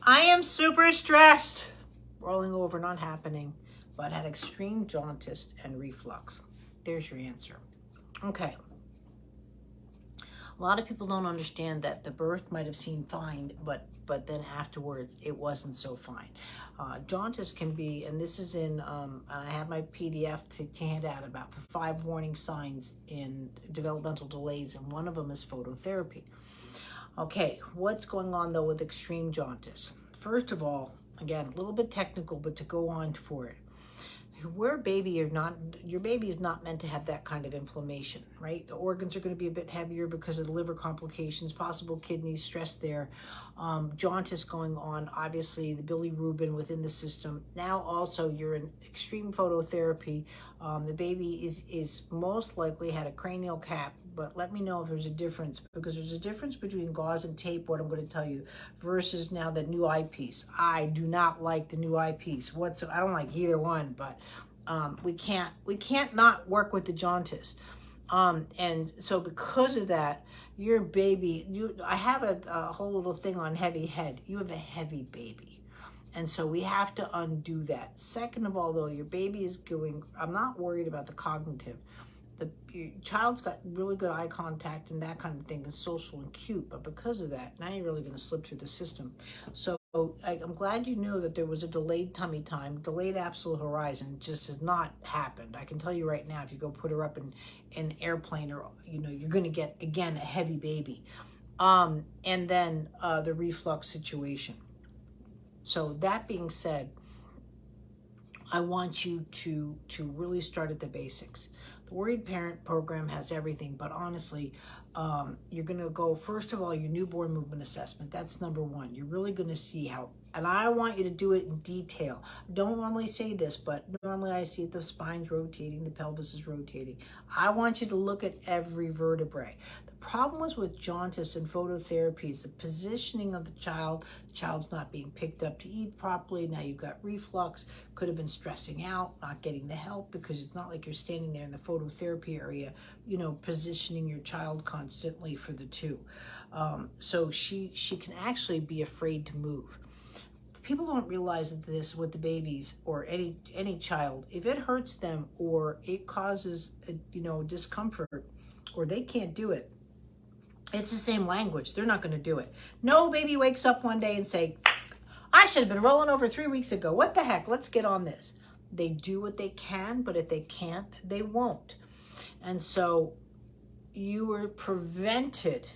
I am super stressed. Rolling over, not happening, but had extreme jaundice and reflux. There's your answer. Okay. A lot of people don't understand that the birth might have seemed fine, but then afterwards it wasn't so fine. Jaundice can be, and this is in, and I have my PDF to hand out about the 5 warning signs in developmental delays, and one of them is phototherapy. Okay, what's going on though with extreme jaundice? First of all, again, a little bit technical, but to go on for it. Where baby are not, your baby is not meant to have that kind of inflammation, right? The organs are going to be a bit heavier because of the liver complications, possible kidneys, stress there, jaundice going on, obviously the bilirubin within the system. Now also you're in extreme phototherapy. The baby is most likely had a cranial cap, but let me know if there's a difference, because there's a difference between gauze and tape, what I'm going to tell you, versus now the new eyepiece. I do not like the new eyepiece. I don't like either one, but we can't not work with the jaundice. And so because of that, your baby, I have a whole little thing on heavy head. You have a heavy baby. And so we have to undo that. Second of all, though, your baby is going, I'm not worried about the cognitive. Your child's got really good eye contact and that kind of thing, is social and cute, but because of that, now you're really going to slip through the system. So I'm glad you knew that there was a delayed tummy time, delayed absolute horizon. Just has not happened. I can tell you right now, if you go put her up in an airplane, or you're going to get again a heavy baby, and then the reflux situation. So that being said, I want you to really start at the basics. The Worried Parent program has everything, but honestly, you're going to go, first of all, your newborn movement assessment. That's number one. You're really going to see how, and I want you to do it in detail. I don't normally say this, but normally I see the spine's rotating, the pelvis is rotating. I want you to look at every vertebrae. The problem was with jaundice and phototherapy is the positioning of the child. The child's not being picked up to eat properly. Now you've got reflux, could have been stressing out, not getting the help, because it's not like you're standing there in the phototherapy area, positioning your child constantly for the two. So she can actually be afraid to move. People don't realize that this with the babies, or any child, if it hurts them or it causes discomfort, or they can't do it, it's the same language. They're not going to do it. No baby wakes up one day and say, I should have been rolling over 3 weeks ago. What the heck? Let's get on this. They do what they can, but if they can't, they won't. And so you were prevented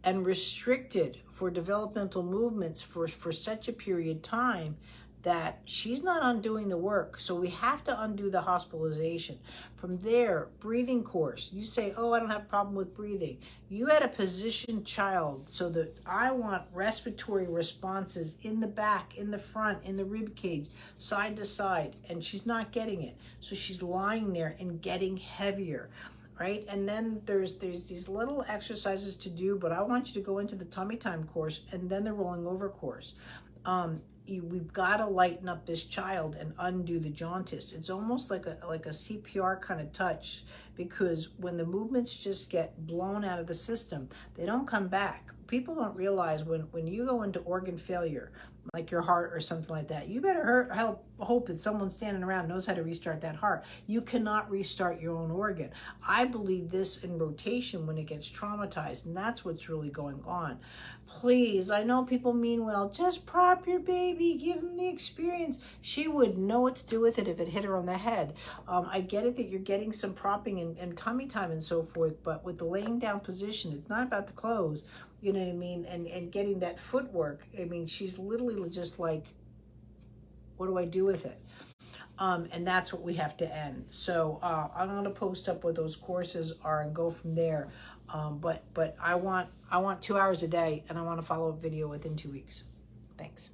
and restricted for developmental movements for such a period of time that she's not undoing the work. So we have to undo the hospitalization. From there, breathing course. You say, oh, I don't have a problem with breathing. You had a positioned child, so that I want respiratory responses in the back, in the front, in the rib cage, side to side, and she's not getting it. So she's lying there and getting heavier. Right? And then there's these little exercises to do, but I want you to go into the tummy time course and then the rolling over course. We've got to lighten up this child and undo the jaundice. It's almost like a CPR kind of touch, because when the movements just get blown out of the system, they don't come back. People don't realize when you go into organ failure, like your heart or something like that, you better hope that someone standing around knows how to restart that heart. You cannot restart your own organ. I believe this in rotation when it gets traumatized, and that's what's really going on. Please, I know people mean well, just prop your baby, give him the experience. She would know what to do with it if it hit her on the head. I get it that you're getting some propping and tummy time and so forth, but with the laying down position, it's not about the clothes. You know what I mean? And getting that footwork. I mean, she's literally just like, what do I do with it? And that's what we have to end. So I'm going to post up what those courses are and go from there. But I want 2 hours a day, and I want a follow-up video within 2 weeks. Thanks.